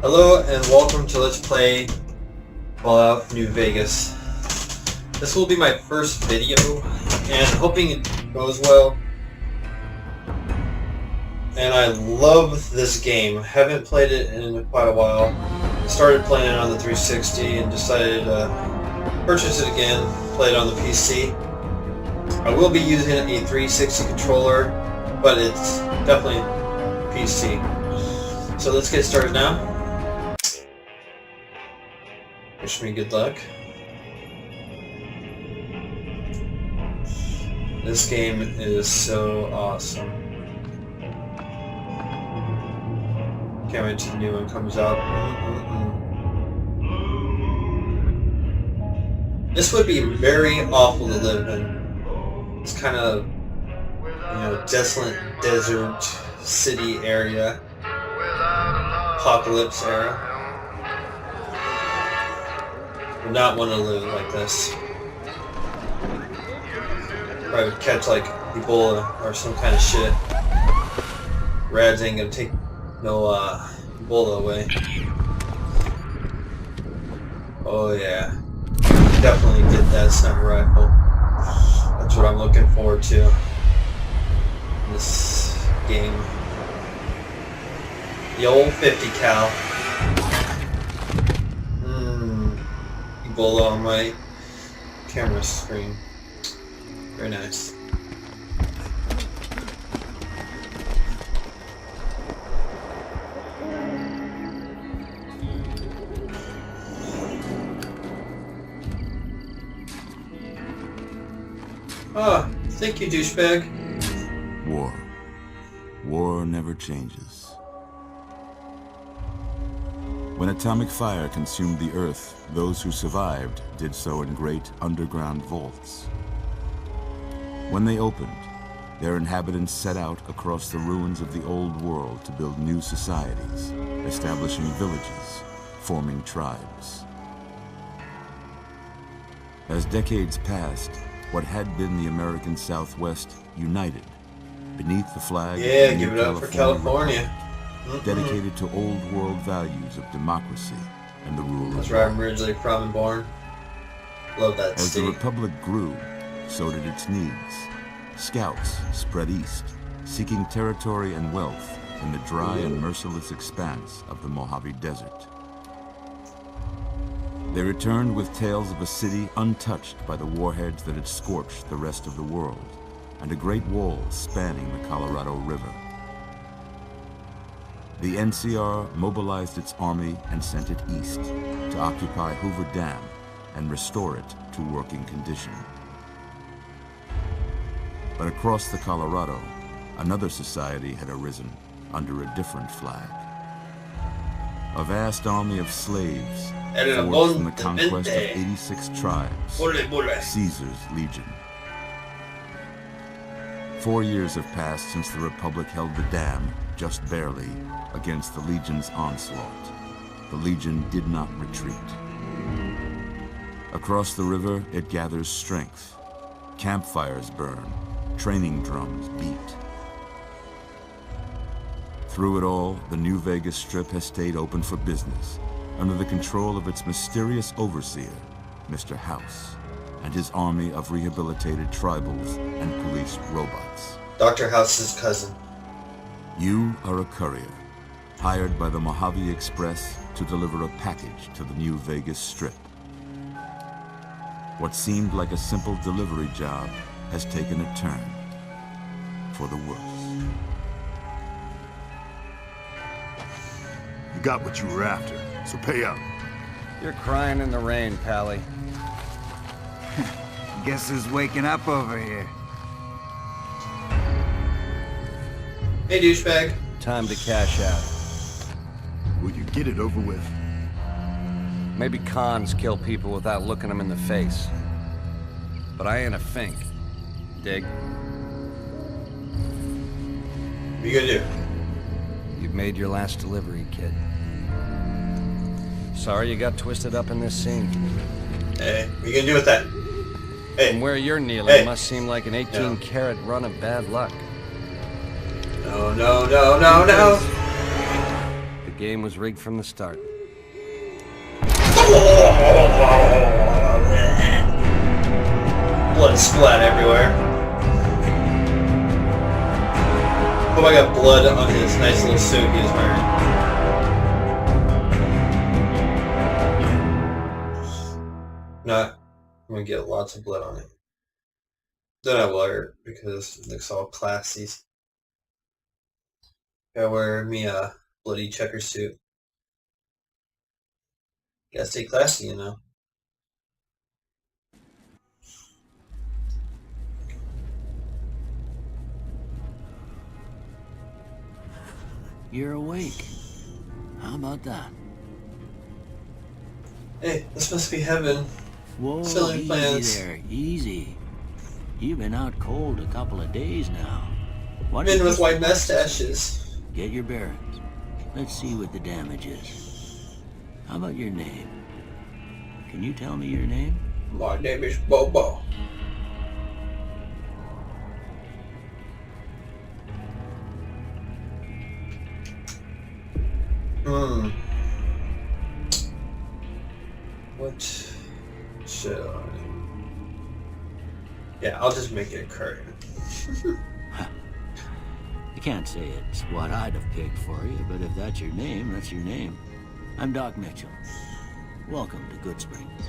Hello and welcome to Let's Play Fallout New Vegas. This will be my first video and hoping it goes well. And I love this game. Haven't played it in quite a while. Started playing it on the 360 and decided to purchase it again, play it on the PC. I will be using a 360 controller, but it's definitely PC. So let's get started now. Wish me good luck. This game is so awesome. Can't wait till the new one comes out. This would be very awful to live in. It's kind of, desolate desert city area. Apocalypse era. Would not want to live like this. Probably would catch like Ebola or some kind of shit. Rads ain't gonna take no Ebola away. Oh yeah. Definitely get that sniper rifle. That's what I'm looking forward to in this game. The old 50 cal. Ebola on my camera screen. Very nice. Ah, thank you, douchebag. War. War never changes. When atomic fire consumed the Earth, those who survived did so in great underground vaults. When they opened, their inhabitants set out across the ruins of the old world to build new societies, establishing villages, forming tribes. As decades passed, what had been the American Southwest united beneath the flag of the give it up for California. Dedicated to old world values of democracy and the rule of law. That's where I'm originally from and born. Love that As state. the Republic grew, so did its needs. Scouts spread east, seeking territory and wealth in the dry and merciless expanse of the Mojave Desert. They returned with tales of a city untouched by the warheads that had scorched the rest of the world, and a great wall spanning the Colorado River. The NCR mobilized its army and sent it east to occupy Hoover Dam and restore it to working condition. But across the Colorado, another society had arisen under a different flag. A vast army of slaves forged from the conquest of 86 tribes, Caesar's Legion. 4 years have passed since the Republic held the dam, just barely, against the Legion's onslaught. The Legion did not retreat. Across the river, it gathers strength. Campfires burn, training drums beat. Through it all, the New Vegas Strip has stayed open for business, under the control of its mysterious overseer, Mr. House, and his army of rehabilitated tribals and police robots. Dr. House's cousin. You are a courier, hired by the Mojave Express to deliver a package to the New Vegas Strip. What seemed like a simple delivery job has taken a turn for the worse. You got what you were after, so pay up. You're crying in the rain, Pally. Guess who's waking up over here? Hey, douchebag. Time to cash out. Will you get it over with? Maybe cons kill people without looking them in the face. But I ain't a fink. Dig? What you gonna do? You've made your last delivery, kid. Sorry you got twisted up in this scene. Hey, what you gonna do with that? Hey. From where you're kneeling, Hey. it must seem like an 18-carat run of bad luck. No, no, no, no, no! The game was rigged from the start. Blood splat everywhere. Oh, I got blood on his nice little suit he was wearing. Not, I'm gonna get lots of blood on it. Then I wear it because it looks all classy. Gotta wear me a bloody checker suit. Gotta stay classy, you know. You're awake. How about that? Hey, this must be heaven. Whoa, Silly easy plans. there, easy. You've been out cold a couple of days now. What Men is with this white about? mustaches. Get your bearings. Let's see what the damage is. How about your name? Can you tell me your name? My name is Bobo. What should I... Yeah, I'll just make it a curtain. I can't say it's what I'd have picked for you, but if that's your name, that's your name. I'm Doc Mitchell. Welcome to Goodsprings.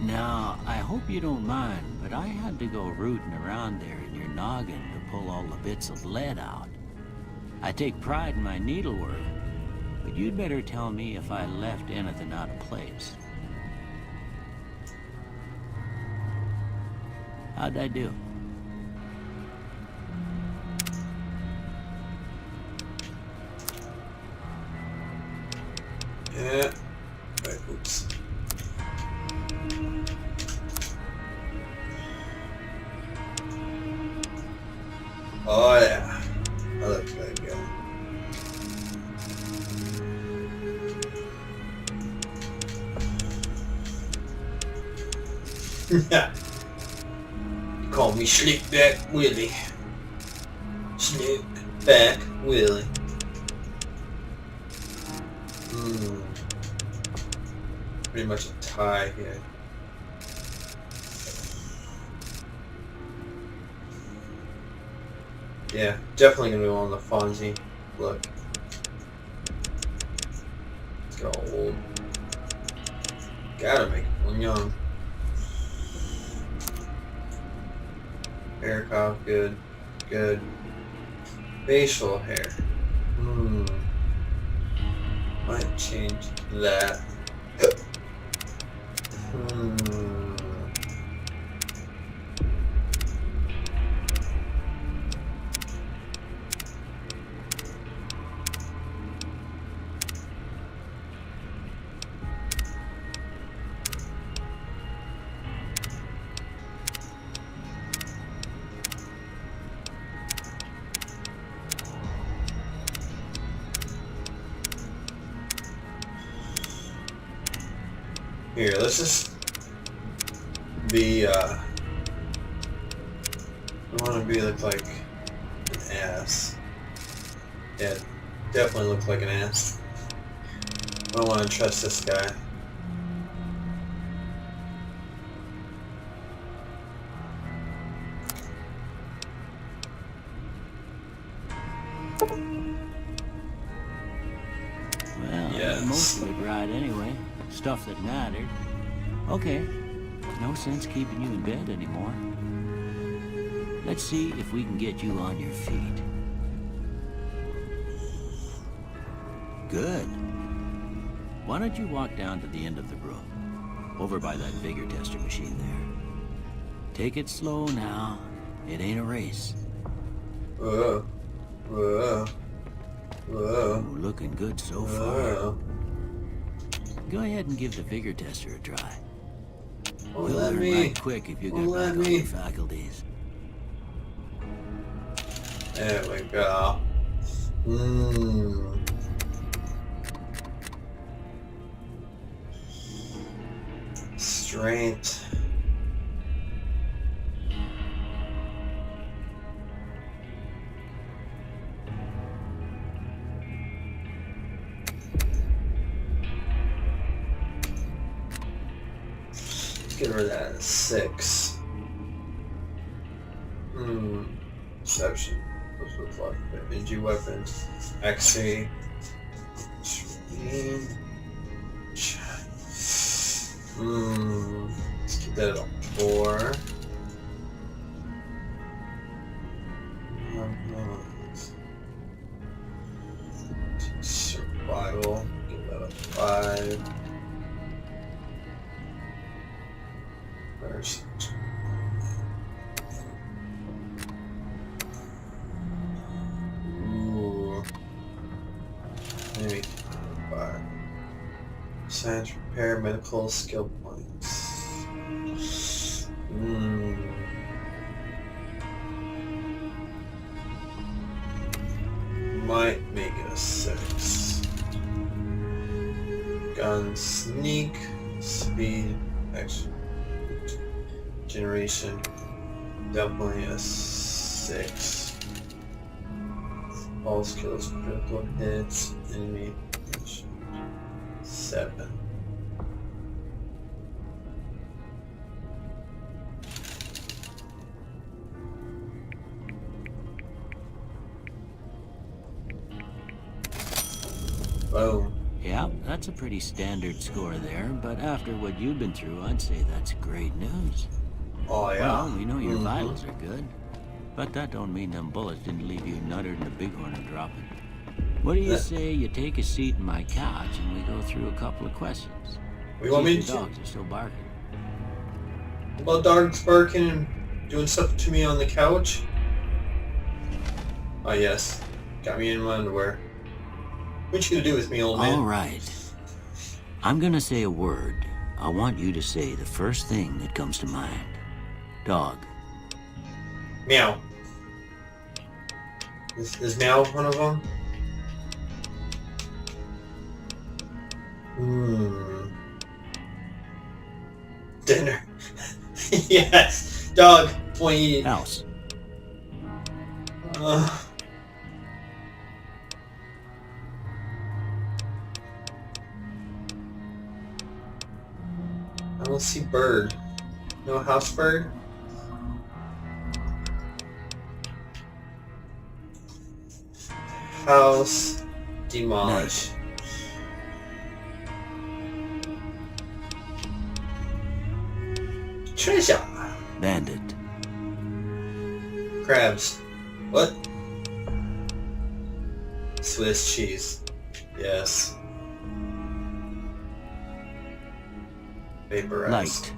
Now, I hope you don't mind, but I had to go rooting around there in your noggin to pull all the bits of lead out. I take pride in my needlework, but you'd better tell me if I left anything out of place. How'd I do? Yeah. Right, oops. Oh yeah. I like that guy. Yeah. You call me Slickback Willie. Slickback Willie. Pretty much a tie here. Yeah, definitely gonna go on the Fonzie look. It's got old. Gotta make one young. Hair color, good. Good. Facial hair. Might change that. Here, let's just be, I want to be look like an ass. Yeah, definitely look like an ass. I don't want to trust this guy. Well, Yes. most of it right anyway. Stuff that mattered. Okay, no sense keeping you in bed anymore. Let's see if we can get you on your feet. Good. Why don't you walk down to the end of the room, over by that vigor tester machine there. Take it slow now. It ain't a race. Whoa. Whoa. Whoa. Ooh, looking good so far. Whoa. Go ahead and give the vigor tester a try. Won't You'll let learn me. right quick if you Won't get let back on me. your faculties. There we go. Strength. get rid of that. 6. Perception. Those look like energy weapons. XC. Let's keep that at 4. Survival. Give that a 5. Where's maybe 5. Science, repair, medical, skill points. Might make it a 6. Gun, sneak, speed, action, generation. Definitely a 6. All skills, critical hits, enemy, 7. Boom. Yeah, that's a pretty standard score there, but after what you've been through, I'd say that's great news. Oh yeah. Well, we know your vitals are good, but that don't mean them bullets didn't leave you nuttered in the bighorn and dropping. What do you say you take a seat in my couch and we go through a couple of questions? We want me Your to? dogs are still barking. Well, dogs barking and doing stuff to me on the couch. Oh yes, got me in my underwear. What you gonna do with me, old man? All right. I'm gonna say a word. I want you to say the first thing that comes to mind. Dog. Meow. Is meow one of them? Dinner. Yes. Dog. Point. House. I don't see bird. No house bird? House demolish. Treasure. Bandit. Crabs. What? Swiss cheese. Yes. Vaporize. Light.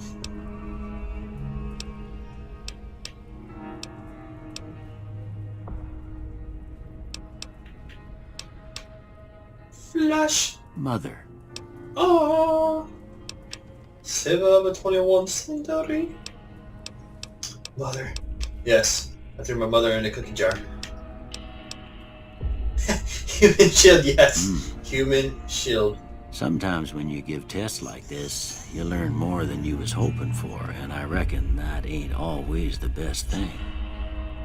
Flash. Mother. Oh. Save a 21 century. Mother. Yes. I threw my mother in a cookie jar. Human shield, yes. Human shield. Sometimes when you give tests like this, you learn more than you was hoping for, and I reckon that ain't always the best thing.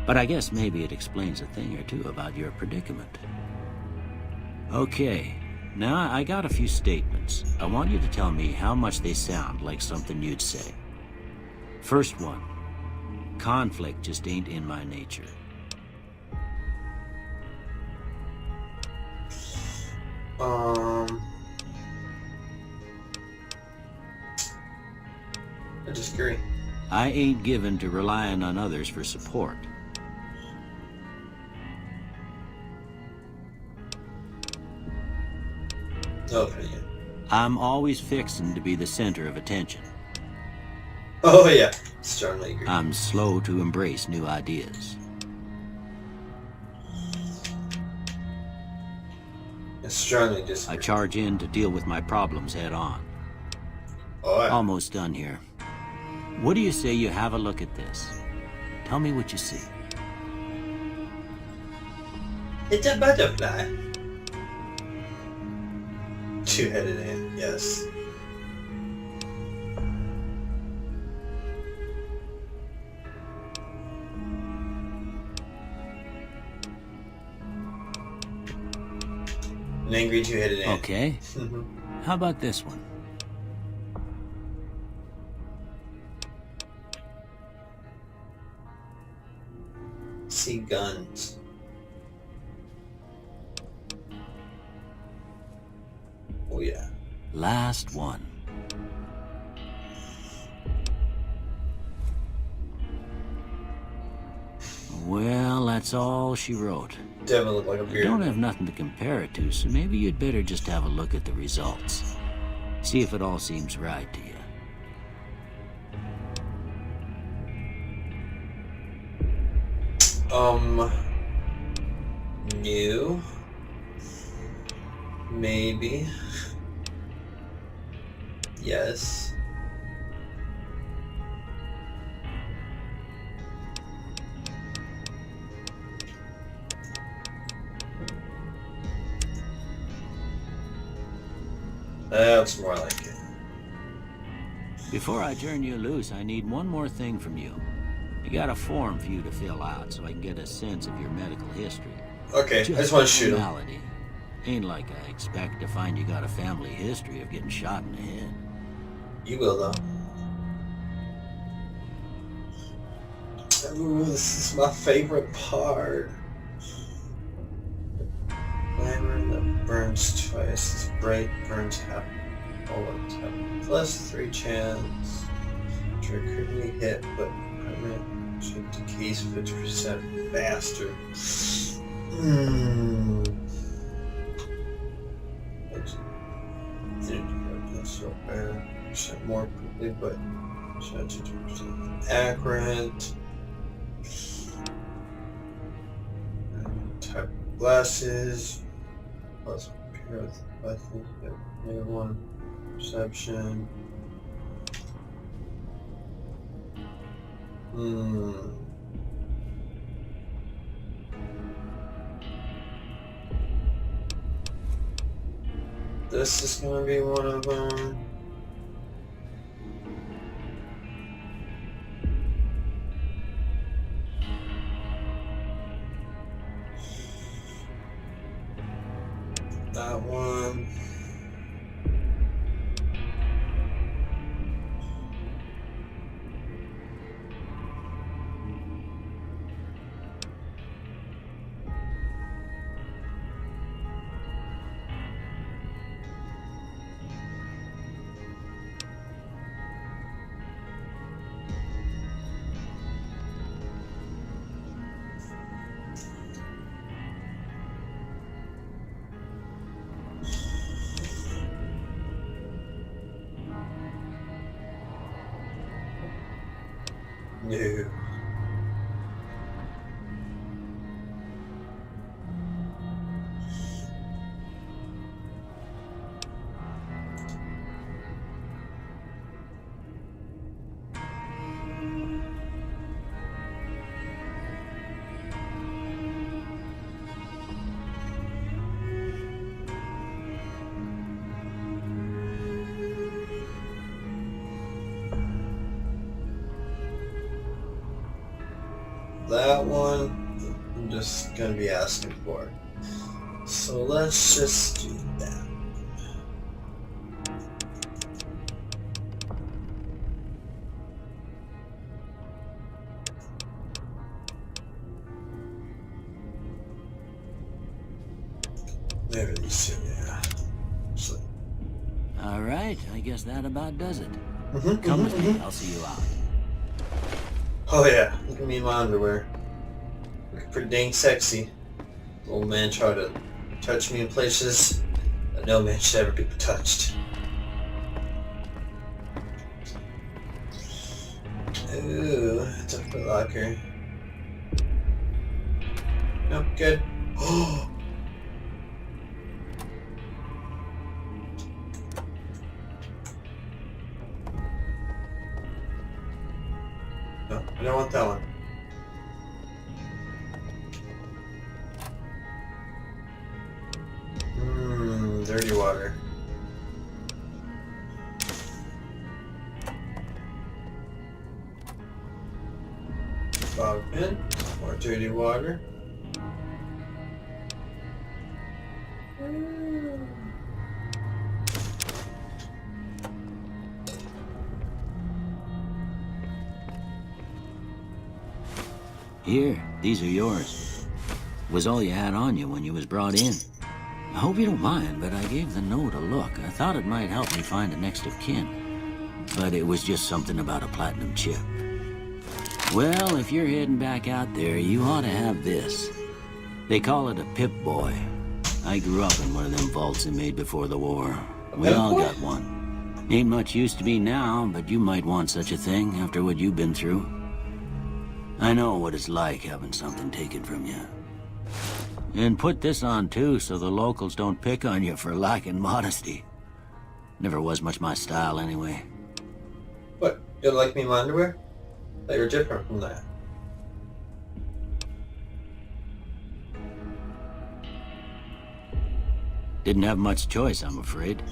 But I guess maybe it explains a thing or two about your predicament. Okay, now I got a few statements. I want you to tell me how much they sound like something you'd say. First one, conflict just ain't in my nature. I disagree. I ain't given to relying on others for support. No opinion. I'm always fixing to be the center of attention. Oh yeah, strongly agree. I'm slow to embrace new ideas. I strongly I disagree. charge in to deal with my problems head on. Oh, yeah. Almost done here. What do you say you have a look at this? Tell me what you see. It's a butterfly. Two-headed ant, yes. An angry two-headed ant. Okay. How about this one? PC guns. Oh yeah. Last one. Well, that's all she wrote. Definitely look like a I beard. don't have nothing to compare it to, so maybe you'd better just have a look at the results. See if it all seems right to you. No. Maybe. Yes. That's more like it. Before I turn you loose, I need one more thing from you. I got a form for you to fill out so I can get a sense of your medical history. Okay, I just want to shoot him. formality. Ain't like I expect to find you got a family history of getting shot in the head. You will, though. Ooh, this is my favorite part. Glamour that burns twice as bright, burns half. Always have plus 3 chance. Trigger critically hit, but permanent should decays 50% faster. Percent more quickly, but 2% accurate. Type of glasses. Plus pair with glasses. Negative 1 perception. This is gonna be one of them. That one. No. That one, I'm just gonna be asking for. So let's just do that. Maybe these two, yeah. So. All right, I guess that about does it. Come with me, I'll see you out. Oh yeah, look at me in my underwear. Looking pretty dang sexy. The old man tried to touch me in places that no man should ever be touched. Ooh, it's a Foot Locker. Nope, good. Oh! No, I don't want that one. Dirty water. Bobby pin, more dirty water. Here, these are yours. Was all you had on you when you was brought in. I hope you don't mind, but I gave the note a look. I thought it might help me find a next of kin. But it was just something about a platinum chip. Well, if you're heading back out there, you ought to have this. They call it a Pip-Boy. I grew up in one of them vaults they made before the war. We all got one. Ain't much use to me now, but you might want such a thing after what you've been through. I know what it's like having something taken from you. And put this on too, so the locals don't pick on you for lacking modesty. Never was much my style anyway. What? You don't like me in my underwear? They were different from that. Didn't have much choice, I'm afraid.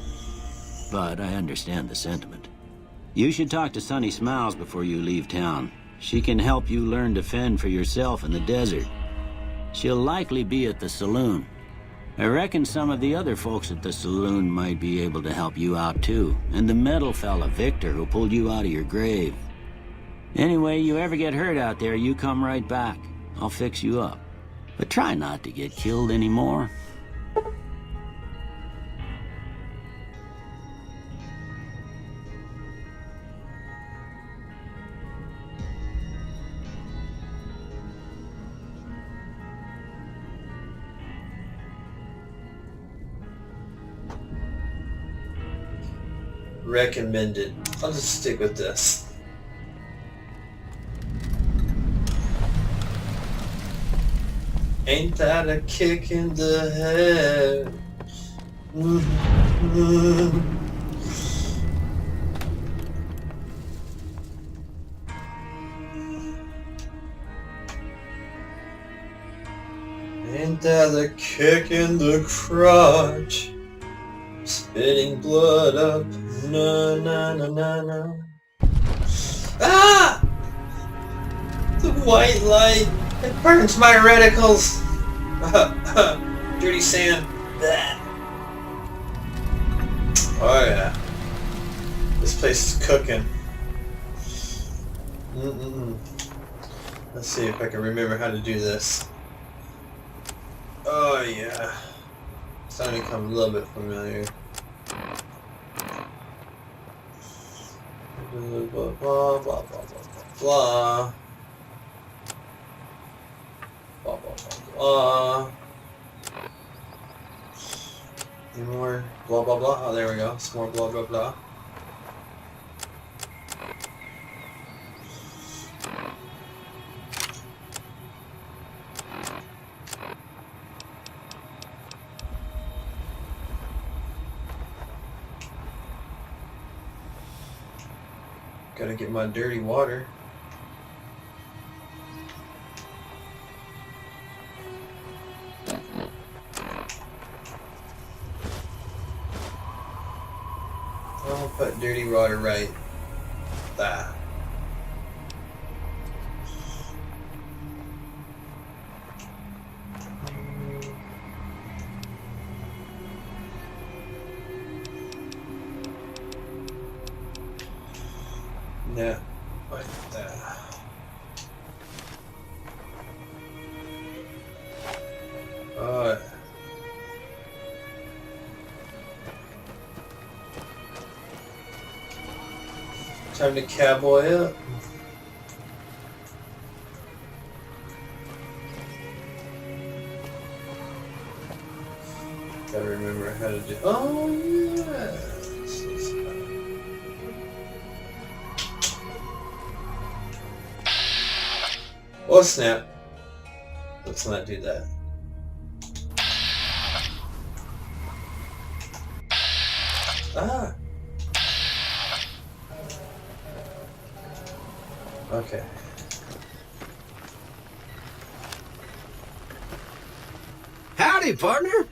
But I understand the sentiment. You should talk to Sunny Smiles before you leave town. She can help you learn to fend for yourself in the desert. She'll likely be at the saloon. I reckon some of the other folks at the saloon might be able to help you out too. And the metal fella, Victor, who pulled you out of your grave. Anyway, you ever get hurt out there, you come right back. I'll fix you up. But try not to get killed anymore. Recommended. I'll just stick with this. Ain't that a kick in the head? Ain't that a kick in the crotch? Spitting blood up, na na na na na. Ah! The white light, it burns my reticles. Dirty sand. Bleh. Oh yeah, this place is cooking. Let's see if I can remember how to do this. Oh yeah. Starting to become a little bit familiar. Blah blah blah blah blah blah blah blah blah blah. Any more blah blah blah? Oh, there we go. Some more blah blah blah. Gotta get my dirty water. I'll put dirty water right there. Yeah, like that. Alright. Time to cowboy up. Gotta remember how to do. Oh yeah. Oh snap. Let's not do that. Ah. Okay. Howdy, partner.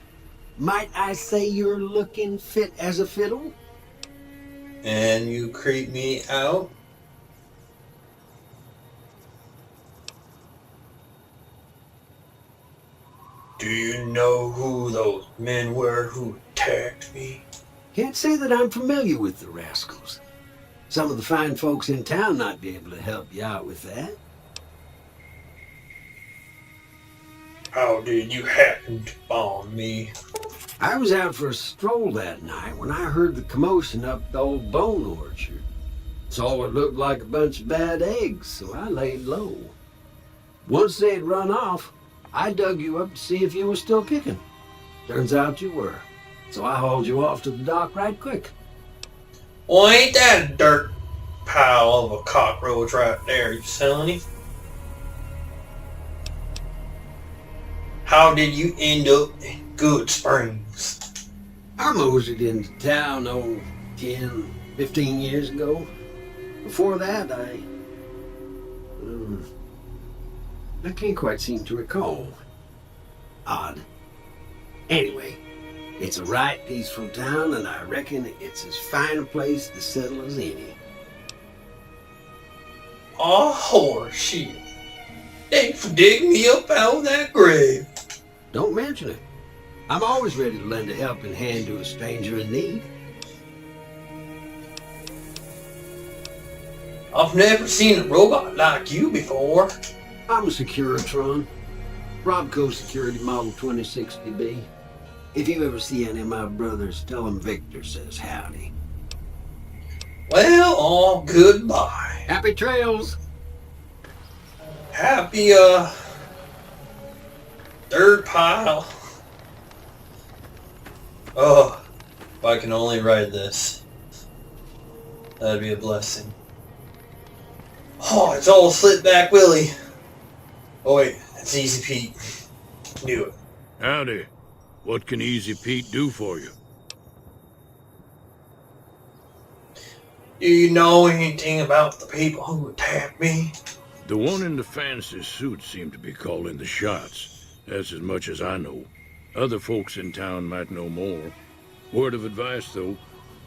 Might I say you're looking fit as a fiddle? And you creep me out? Do you know who those men were who attacked me? Can't say that I'm familiar with the rascals. Some of the fine folks in town might be able to help you out with that. How did you happen to find me? I was out for a stroll that night when I heard the commotion up the old bone orchard. Saw what looked like a bunch of bad eggs, so I laid low. Once they had run off, I dug you up to see if you were still kicking. Turns out you were, so I hauled you off to the dock right quick. Well, ain't that a dirt pile of a cockroach right there, you Sonny? How did you end up in Good Springs? I moseyed into town, 10, 15 years ago. Before that, I can't quite seem to recall. Odd. Anyway, it's a right peaceful town, and I reckon it's as fine a place to settle as any. Oh, horse shit. Thanks for digging me up out of that grave. Don't mention it. I'm always ready to lend a helping hand to a stranger in need. I've never seen a robot like you before. I'm a Securitron. Robco Security Model 2060B. If you ever see any of my brothers, tell them Victor says howdy. Well, goodbye. Happy trails! Happy, third pile. Oh, if I can only ride this. That'd be a blessing. Oh, it's all Slip Back Willie. Oh wait, it's Easy Pete. Knew it. Howdy. What can Easy Pete do for you? Do you know anything about the people who attacked me? The one in the fancy suit seemed to be calling the shots. That's as much as I know. Other folks in town might know more. Word of advice, though,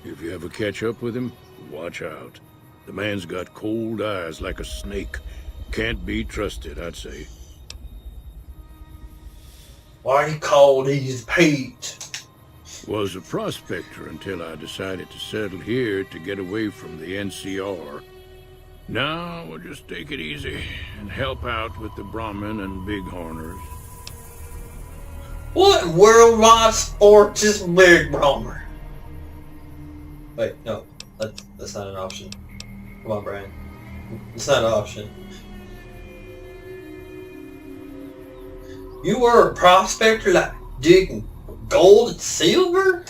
if you ever catch up with him, watch out. The man's got cold eyes like a snake. Can't be trusted, I'd say. Why you called Easy Pete? Was a prospector until I decided to settle here to get away from the NCR. Now we'll just take it easy and help out with the Brahmin and Bighorners. What worldwide sports is Big Brahmer? Wait, no, that's not an option. Come on, Brian. It's not an option. You were a prospector like digging gold and silver?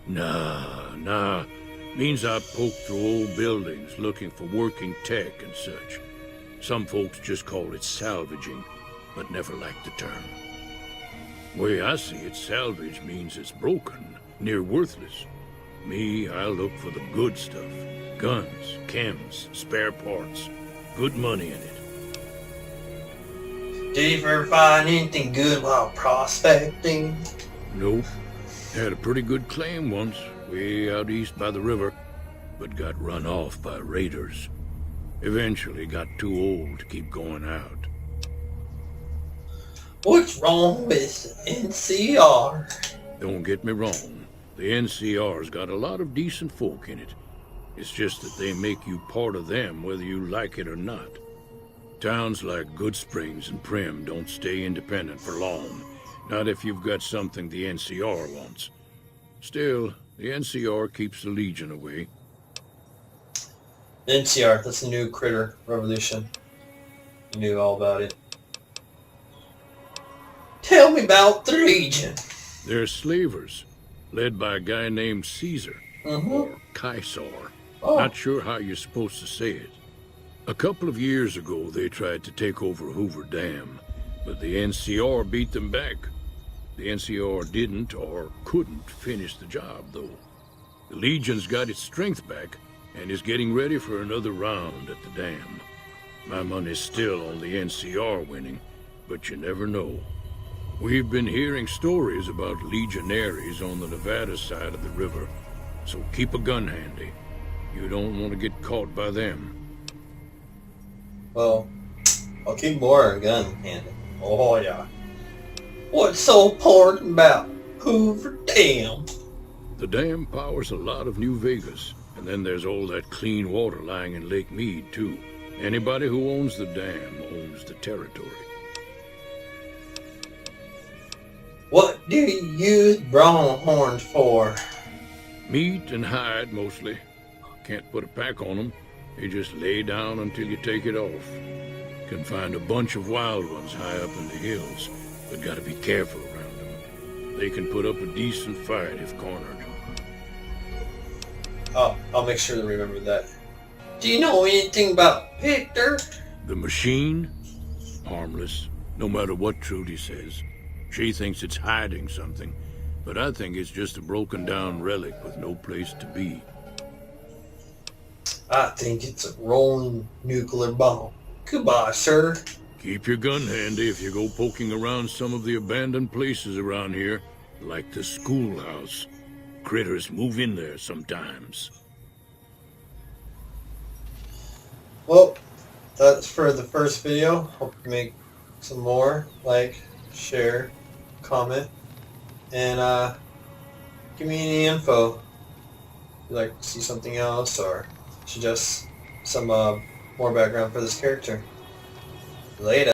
Nah. Means I poke through old buildings looking for working tech and such. Some folks just call it salvaging, but never liked the term. Way I see it, salvage means it's broken, near worthless. Me, I look for the good stuff. Guns, chems, spare parts. Good money in it. Did you ever find anything good while prospecting? Nope. Had a pretty good claim once, way out east by the river, but got run off by raiders. Eventually got too old to keep going out. What's wrong with the NCR? Don't get me wrong. The NCR's got a lot of decent folk in it. It's just that they make you part of them whether you like it or not. Towns like Good Springs and Primm don't stay independent for long. Not if you've got something the NCR wants. Still, the NCR keeps the Legion away. NCR, that's a new critter revolution. You knew all about it. Tell me about the Legion. They're slavers, led by a guy named Caesar, or Caesar. Oh. Not sure how you're supposed to say it. A couple of years ago, they tried to take over Hoover Dam, but the NCR beat them back. The NCR didn't or couldn't finish the job, though. The Legion's got its strength back and is getting ready for another round at the dam. My money's still on the NCR winning, but you never know. We've been hearing stories about legionaries on the Nevada side of the river, so keep a gun handy. You don't want to get caught by them. Well, I'll keep more gun handed. Oh yeah. What's so important about Hoover Dam? The dam powers a lot of New Vegas, and then there's all that clean water lying in Lake Mead, too. Anybody who owns the dam owns the territory. What do you use pronghorns for? Meat and hide, mostly. Can't put a pack on them. You just lay down until you take it off. Can find a bunch of wild ones high up in the hills, but gotta be careful around them. They can put up a decent fight if cornered. Oh, I'll make sure to remember that. Do you know anything about Victor? The machine? Harmless, no matter what Trudy says. She thinks it's hiding something, but I think it's just a broken down relic with no place to be. I think it's a rolling nuclear bomb. Goodbye, sir. Keep your gun handy if you go poking around some of the abandoned places around here, like the schoolhouse. Critters move in there sometimes. Well, that's for the first video. Hope you make some more. Like, share, comment, and give me any info. If you'd like to see something else or suggest some more background for this character. Later.